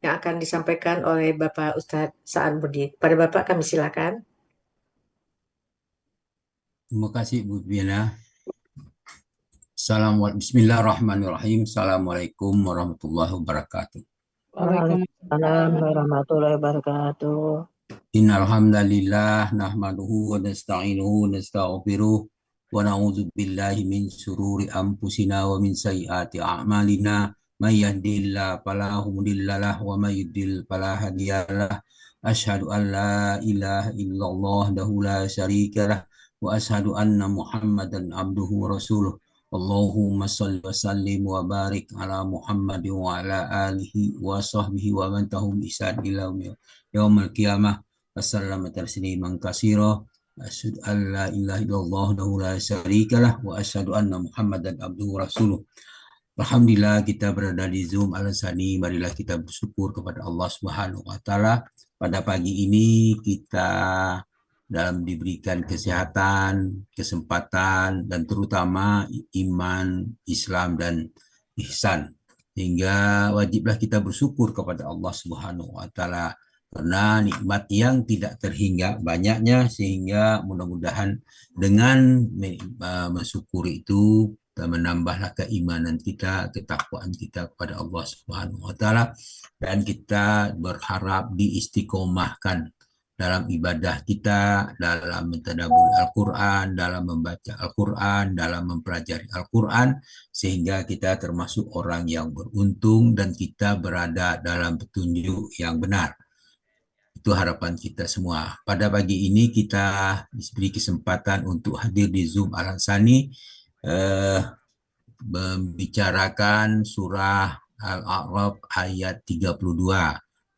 yang akan disampaikan oleh Bapak Ustadz Saan Budi. Pada Bapak kami silakan. Terima kasih Bu Biana. Bismillahirrahmanirrahim. Assalamualaikum warahmatullahi wabarakatuh. Waalaikumsalam warahmatullahi wabarakatuh. Innal hamdalillah nahmaduhu wa nasta'inuhu wa nastaghfiruh wa na'udzu billahi min shururi anfusina wa min sayyiati a'malina. May yahdihillahu fala mudhillalah wa may yudhlil fala hadiyalah. Asyhadu an la ilaha illallah wahdahu la syarikalah wa asyhadu anna Muhammadan abduhu wa rasuluh. Allahumma salli wa sallim wa barik ala Muhammad wa ala alihi wa sahbihi wa man tahum ihsan ila yaumil qiyamah. Wassalamu tasliman katsira. Asyhadu an la ilaha illallah wahdahu la syarikalah wa asyhadu anna Muhammadan abduhu wa rasuluh. Alhamdulillah kita berada di Zoom Al-Sani. Marilah kita bersyukur kepada Allah Subhanahu wa taala. Pada pagi ini kita dalam diberikan kesehatan, kesempatan, dan terutama iman, Islam, dan ihsan. Sehingga wajiblah kita bersyukur kepada Allah Subhanahu wa taala karena nikmat yang tidak terhingga banyaknya, sehingga mudah-mudahan dengan mensyukuri itu menambahlah keimanan kita, ketakwaan kita kepada Allah Subhanahu wa taala, dan kita berharap diistiqomahkan dalam ibadah kita, dalam mentadabbur Al-Quran, dalam membaca Al-Quran, dalam mempelajari Al-Quran, sehingga kita termasuk orang yang beruntung dan kita berada dalam petunjuk yang benar. Itu harapan kita semua. Pada pagi ini kita diberi kesempatan untuk hadir di Zoom Al-Hansani, membicarakan surah Al-A'raf ayat 32,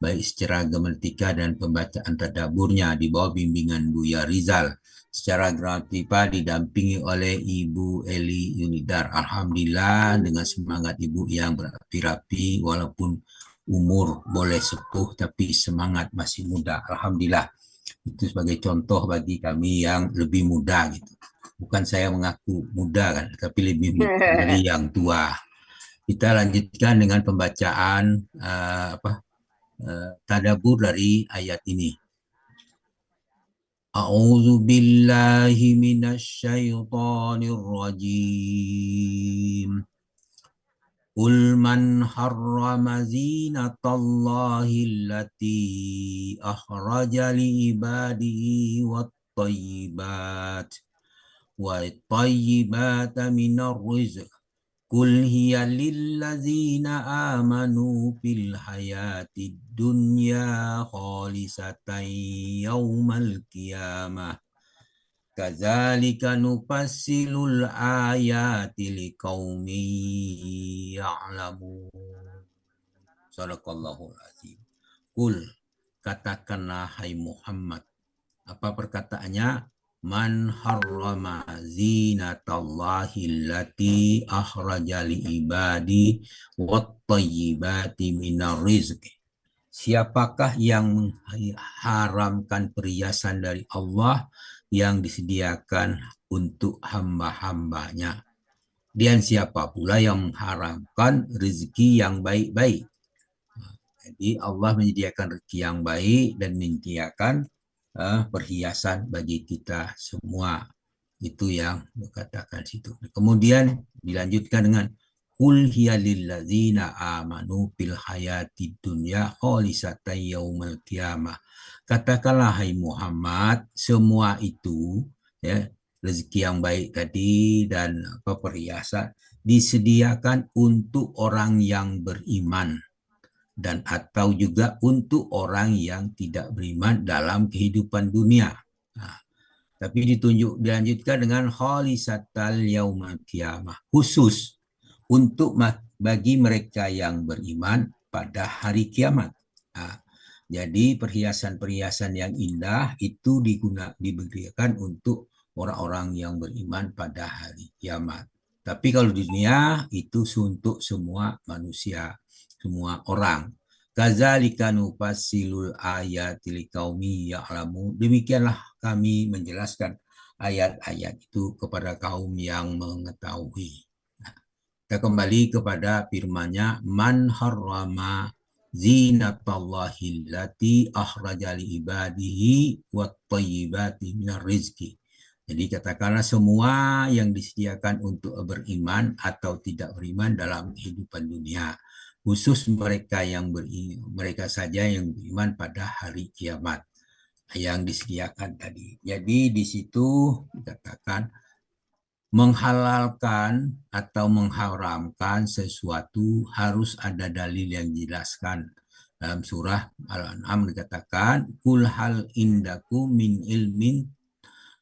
baik secara gramatika dan pembacaan tadabburnya di bawah bimbingan Buya Rizal. Secara gramatika didampingi oleh Ibu Eli Yunidar. Alhamdulillah dengan semangat Ibu yang berapi-api, walaupun umur boleh sepuh tapi semangat masih muda. Alhamdulillah. Itu sebagai contoh bagi kami yang lebih muda gitu. Bukan saya mengaku muda kan, tapi lebih muda dari yang tua. Kita lanjutkan dengan pembacaan tadabbur dari ayat ini. A'udzu billahi minasyaitonir rajim. Qul man harrama zinatallahi allati akhraja li ibadihi wat-thayyibati minar rizq. Qul hiya lillazina amanu fil hayatid dunya khalisatan yaumal qiyamah. Kadzalika nufassilul ayati liqaumin ya'lamun. Shadaqallahul azim. Qul, katakanlah hai Muhammad. Apa perkataannya? Man harrama zinatallahi allati akhraja li ibadi wat thayyibati minar rizqi. Siapakah yang mengharamkan perhiasan dari Allah yang disediakan untuk hamba-hambanya? Dan siapa pula yang mengharamkan rezeki yang baik-baik? Jadi Allah menyediakan rezeki yang baik dan menyediakan perhiasan bagi kita semua. Itu yang dikatakan situ. Kemudian dilanjutkan dengan Qul hiya lilladzina amanu fil hayati dunya khalisatan yaumal qiyamah. Katakanlah hai Muhammad, semua itu ya, rezeki yang baik tadi dan perhiasan disediakan untuk orang yang beriman dan atau juga untuk orang yang tidak beriman dalam kehidupan dunia. Nah, tapi dilanjutkan dengan khalisatal yaumal qiyamah, khusus untuk bagi mereka yang beriman pada hari kiamat. Nah, jadi perhiasan-perhiasan yang indah itu diberikan untuk orang-orang yang beriman pada hari kiamat. Tapi kalau di dunia itu untuk semua manusia, semua orang. Kadzalika nufassilul ayati liqaumi ya'lamun. Demikianlah kami menjelaskan ayat-ayat itu kepada kaum yang mengetahui. Nah, kita kembali kepada firman-Nya, man harrama zinatallahi allati akhraja li ibadihi wat thayyibati minar rizki. Jadi katakanlah semua yang disediakan untuk beriman atau tidak beriman dalam kehidupan dunia, khusus mereka saja yang beriman pada hari kiamat yang disediakan tadi. Jadi di situ dikatakan menghalalkan atau mengharamkan sesuatu harus ada dalil yang dijelaskan. Dalam surah Al-An'am dikatakan, "Kul hal indakum min ilmin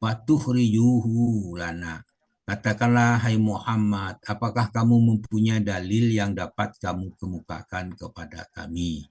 fatukhrijuhu lana." Katakanlah, hai Muhammad, apakah kamu mempunyai dalil yang dapat kamu kemukakan kepada kami?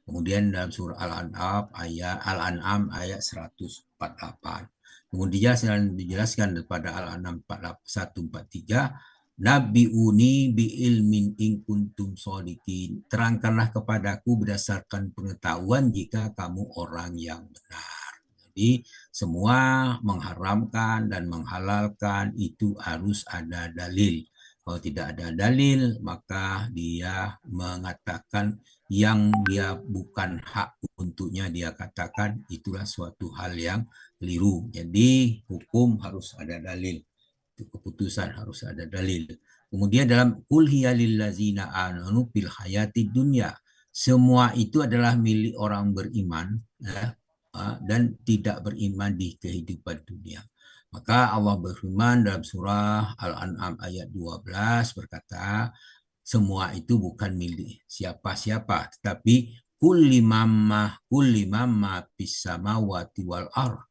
Kemudian dalam surah Al-An'am ayat 148. Kemudian dijelaskan pada Al-An'am 143, Nabi'uni bi ilmin in kuntum shodiqin. Terangkanlah kepadaku berdasarkan pengetahuan jika kamu orang yang benar. Jadi semua mengharamkan dan menghalalkan itu harus ada dalil. Kalau tidak ada dalil, maka dia mengatakan yang dia bukan hak untuknya dia katakan, itulah suatu hal yang keliru. Jadi hukum harus ada dalil. Itu keputusan harus ada dalil. Kemudian dalam qul hiya lillazina amanu fil hayatid dunya. Semua itu adalah milik orang beriman ya, dan tidak beriman di kehidupan dunia. Maka Allah berfirman dalam surah Al-An'am ayat 12 berkata, semua itu bukan milik siapa-siapa, tetapi kulli mamma fis samawati wal ardh.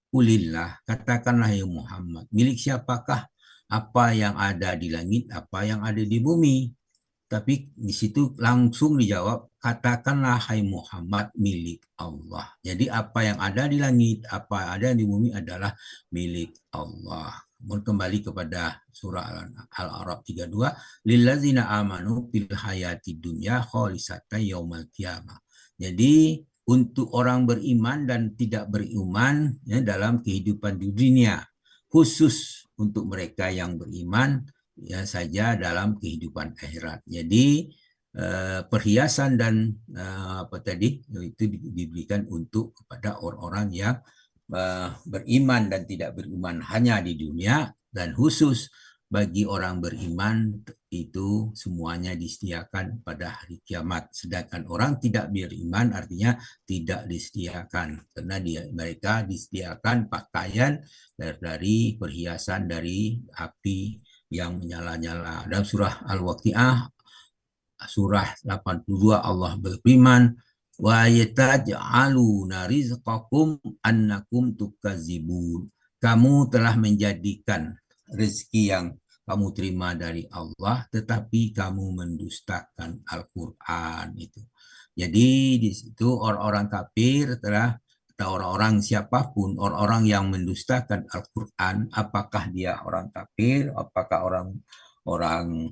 Kulillah, katakanlah ya Muhammad, milik siapakah apa yang ada di langit, apa yang ada di bumi? Tapi di situ langsung dijawab, katakanlah hai Muhammad milik Allah. Jadi apa yang ada di langit, apa yang ada di bumi adalah milik Allah. Kembali kepada surah Al-A'raf 32, lillazina amanu fil hayati dunya khalisatan yaumal qiyamah. Jadi untuk orang beriman dan tidak beriman ya, dalam kehidupan di dunia, khusus untuk mereka yang beriman ya saja dalam kehidupan akhirat. Jadi perhiasan dan apa tadi itu diberikan untuk kepada orang-orang yang beriman dan tidak beriman hanya di dunia, dan khusus bagi orang beriman itu semuanya disediakan pada hari kiamat. Sedangkan orang tidak beriman artinya tidak disediakan, karena mereka disediakan pakaian dari perhiasan dari api yang menyala-nyala. Dalam surah Al-Waqiah, surah 82 Allah berfirman, wa yataj'aluna rizqakum annakum tukazibun. Kamu telah menjadikan rezeki yang kamu terima dari Allah, tetapi kamu mendustakan Al-Quran itu. Jadi di situ orang-orang kafir telah orang-orang siapapun, orang-orang yang mendustakan Al-Quran, apakah dia orang kafir, apakah orang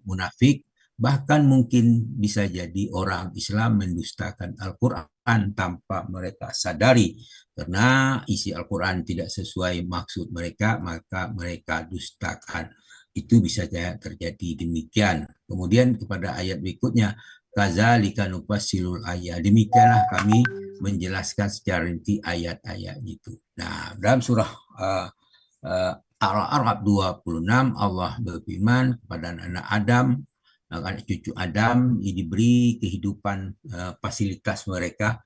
munafik, bahkan mungkin bisa jadi orang Islam mendustakan Al-Quran tanpa mereka sadari. Karena isi Al-Quran tidak sesuai maksud mereka, maka mereka dustakan. Itu bisa terjadi demikian. Kemudian kepada ayat berikutnya, kadzalika nufassilul ayat. Demikianlah kami menjelaskan secara rinci ayat-ayat itu. Nah, dalam surah Al-A'raf 26 Allah berfirman kepada anak Adam, anak cucu Adam diberi kehidupan fasilitas mereka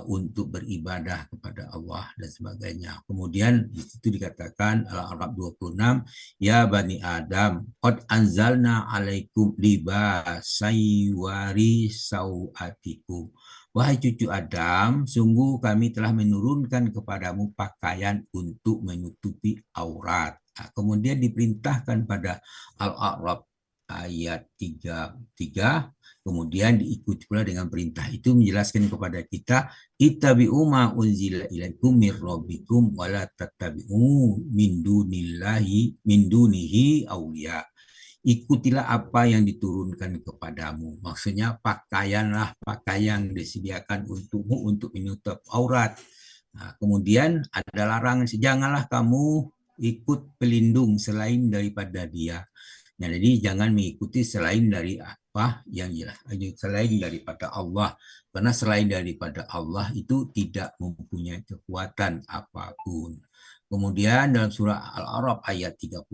untuk beribadah kepada Allah dan sebagainya. Kemudian di situ dikatakan Al-A'raf 26, ya Bani Adam, qad anzalna alaikum libasai wari sauatikum. Wahai cucu Adam, sungguh kami telah menurunkan kepadamu pakaian untuk menutupi aurat. Nah, kemudian diperintahkan pada Al-A'raf ayat 33, kemudian diikuti pula dengan perintah itu menjelaskan kepada kita, ittabi'u ma unzila ilaikum mir rabbikum wa la tattabi'u min dunihi awliya. Ikutilah apa yang diturunkan kepadamu. Maksudnya pakaianlah pakaian disediakan untukmu untuk menutup aurat. Nah, kemudian ada larangan, janganlah kamu ikut pelindung selain daripada dia. Nah, jadi jangan mengikuti selain dari apa yang jelas selain daripada Allah, karena selain daripada Allah itu tidak mempunyai kekuatan apapun. Kemudian dalam surah Al-A'raf ayat 31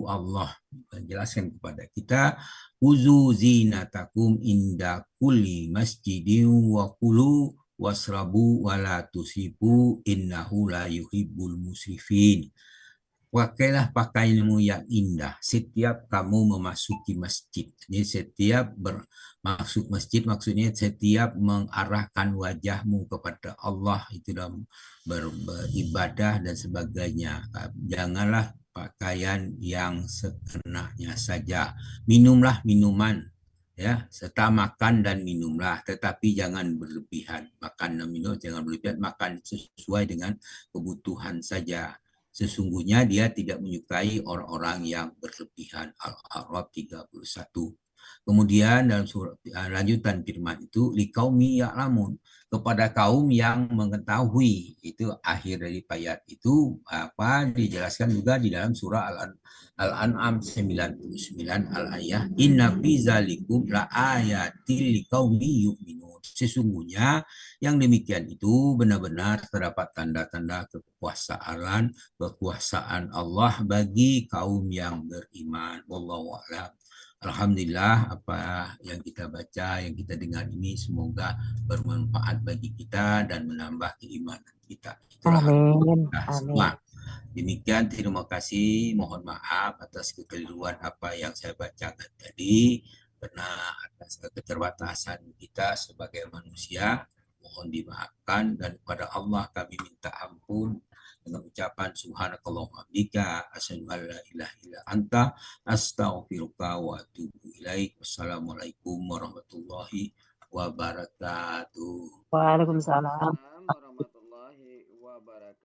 Allah menjelaskan kepada kita, uzu zinatakum inda kulli masjidin wa kulu wasrabu wala tusibu innahu la yuhibbul musrifin. Pakailah pakaianmu yang indah setiap kamu memasuki masjid. Jadi setiap bermasuk masjid maksudnya setiap mengarahkan wajahmu kepada Allah itu dalam beribadah dan sebagainya. Janganlah pakaian yang sekenanya saja. Minumlah minuman ya, serta makan dan minumlah, tetapi jangan berlebihan. Makan dan minum jangan berlebihan, makan sesuai dengan kebutuhan saja. Sesungguhnya dia tidak menyukai orang-orang yang berlebihan. Al-A'raf 31. Kemudian dalam surat lanjutan firman itu liqaumi ya'lamun, kepada kaum yang mengetahui. Itu akhir dari ayat itu apa dijelaskan juga di dalam surah Al-An'am 99 al-ayah inna fi zalikum la ayatil liqaumi yu'minun. Sesungguhnya yang demikian itu benar-benar terdapat tanda-tanda kekuasaan Allah bagi kaum yang beriman. Wallahu a'lam. Alhamdulillah apa yang kita baca, yang kita dengar ini semoga bermanfaat bagi kita dan menambah keimanan kita. Itulah Amin. kita Amin. semua. Demikian, terima kasih. Mohon maaf atas kekeliruan apa yang saya bacakan tadi, karena atas keterbatasan kita sebagai manusia. Mohon dimaafkan dan kepada Allah kami minta ampun dengan ucapan subhanakallahumma bika asyhadu an la ilaha illa anta astaghfiruka wa atubu ilaik. Wassalamualaikum warahmatullahi wabarakatuh. Waalaikumsalam. Waalaikumsalam warahmatullahi wabarakatuh.